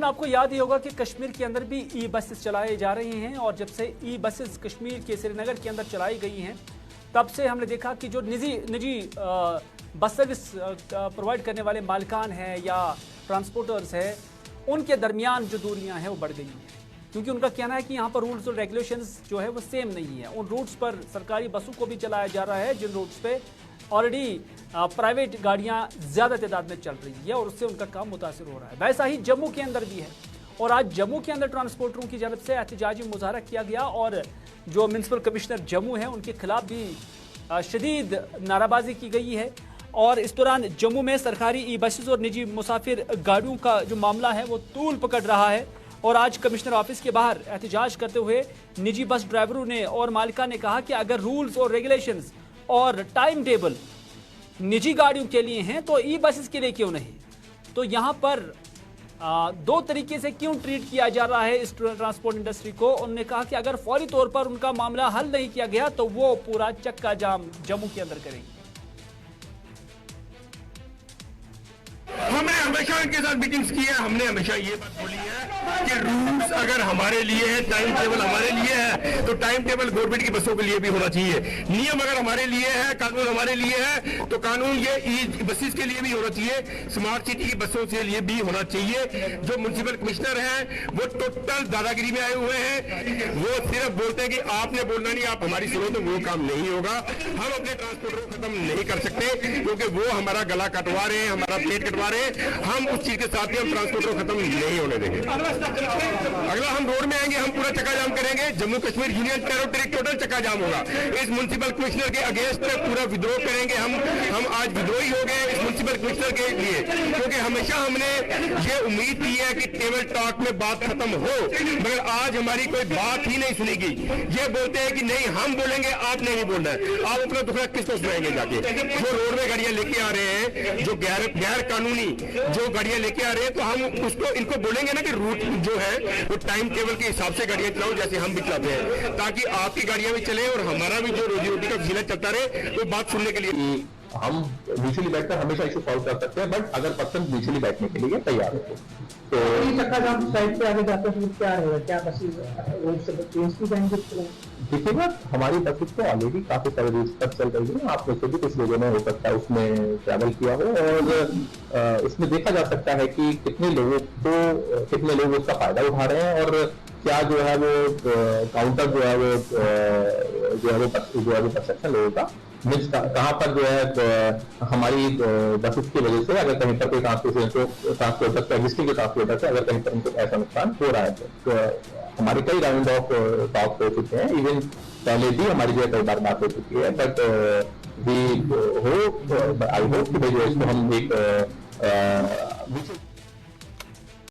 आपको याद ही होगा कि कश्मीर के अंदर भी ई बसेस चलाए जा रहे हैं और जब से ई बसेस कश्मीर के श्रीनगर के अंदर चलाई गई हैं तब से हमने देखा कि जो निजी बस सर्विस प्रोवाइड करने वाले मालिकान हैं या ट्रांसपोर्टर्स हैं उनके दरमियान जो दूरियां हैं वो बढ़ गई हैं, क्योंकि उनका कहना है कि यहाँ पर रूल्स और रेगुलेशंस जो है वो सेम नहीं है। उन रूट्स पर सरकारी बसों को भी चलाया जा रहा है जिन रूट्स पे ऑलरेडी प्राइवेट गाड़ियाँ ज़्यादा तादाद में चल रही है और उससे उनका काम मुतासिर हो रहा है। वैसा ही जम्मू के अंदर भी है और आज जम्मू के अंदर ट्रांसपोर्टरों की जानब से एहतजाजी मुजाहरा किया गया और जो म्युनिसिपल कमिश्नर जम्मू है उनके खिलाफ भी शदीद नाराबाजी की गई है। और इस दौरान जम्मू में सरकारी ई बसेस और निजी मुसाफिर गाड़ियों का जो मामला है वो तूल पकड़ रहा है और आज कमिश्नर ऑफिस के बाहर एहतजाज करते हुए निजी बस ड्राइवरों ने और मालिका ने कहा कि अगर रूल्स और रेगुलेशंस और टाइम टेबल निजी गाड़ियों के लिए हैं तो ई बसेस के लिए क्यों नहीं। तो यहाँ पर दो तरीके से क्यों ट्रीट किया जा रहा है इस ट्रांसपोर्ट इंडस्ट्री को। उन्होंने कहा कि अगर फौरी तौर पर उनका मामला हल नहीं किया गया तो वो पूरा चक्का जाम जम्मू के अंदर करेंगे। हमने हमेशा इनके साथ मीटिंग्स की है, हमने हमेशा ये बात बोली है कि रूल्स अगर हमारे लिए है, टाइम टेबल हमारे लिए है तो टाइम टेबल गवर्नमेंट की बसों के लिए भी होना चाहिए। नियम अगर हमारे लिए है, कानून हमारे लिए है तो कानून ये ई बसेस के लिए भी होना चाहिए, स्मार्ट सिटी की बसों के लिए भी होना चाहिए। जो म्युनिसिपल कमिश्नर हैं वो टोटल दादागिरी में आए हुए हैं, वो सिर्फ बोलते हैं कि आपने बोलना नहीं, आप हमारी सुनो, तो वो काम नहीं होगा। हम अपने ट्रांसपोर्टर को खत्म नहीं कर सकते क्योंकि वो हमारा गला कटवा रहे हैं, हमारा पेट कटवा रहे हैं। हम उस चीज के साथ ही हम ट्रांसपोर्टर को खत्म नहीं होने देंगे। अगला हम रोड में आएंगे, हम पूरा चक्का जाम करेंगे, Jammu Kashmir union territory total चक्का जाम होगा। इस म्युनिसिपल कमिश्नर के अगेंस्ट में पूरा विद्रोह करेंगे। हम आज विद्रोही हो गए इस म्युनिसिपल कमिश्नर के लिए, क्योंकि हमेशा हमने ये उम्मीद की है कि टेबल टॉक में बात खत्म हो, मगर आज हमारी कोई बात ही नहीं सुनेगी। ये बोलते हैं कि नहीं हम बोलेंगे, आपने नहीं बोलना है, आप अपना दुखड़ा किसको सुनाएंगे जाके। जो रोड में गाड़ियां लेके आ रहे हैं, जो गैर कानूनी जो गाड़ियां लेके आ रहे हैं, तो हम उसको इनको बोलेंगे ना कि रूट जो है वो टाइम टेबल के हिसाब से गाड़ियां चलाओ जैसे हम भी चलाते हैं, ताकि आपकी गाड़ियां भी चले और हमारा भी जो रोजी रोटी का जीना चलता रहे। तो बात सुनने के लिए हम म्यूचुअली बैठकर हमेशा इशू सॉल्व कर सकते हैं, बट अगर पर्सन म्यूचुअली बैठने के लिए तैयार हो तो चक्का जाम साइड पे आगे जाते हैं क्या रहेगा, क्या बसेस रोड से चेंज की जाएंगे? देखिएगा हमारी बसेस तो ऑलरेडी काफी सारे रूट्स पर चल रही है। आप में से भी कुछ लोगों ने हो सकता है उसमें ट्रैवल किया हो और इसमें देखा जा सकता है कि कितने लोग उसका फायदा उठा रहे हैं और क्या जो है वो काउंटर जो है वो परसेप्शन लोगों का मीन्स कहाँ पर जो है हमारी बसेस की वजह से अगर कहीं पर कोई ट्रांसपोर्टर एग्जिस्टिंग के ट्रांसपोर्टर से अगर कहीं पर उनको ऐसा नुकसान हो रहा है तो हमारे कई राउंड ऑफ टॉक्स हो चुके हैं। इवन पहले भी हमारी जो है कई बार बात हो चुकी है, बट आई होप कि भाई जो इसको हम एक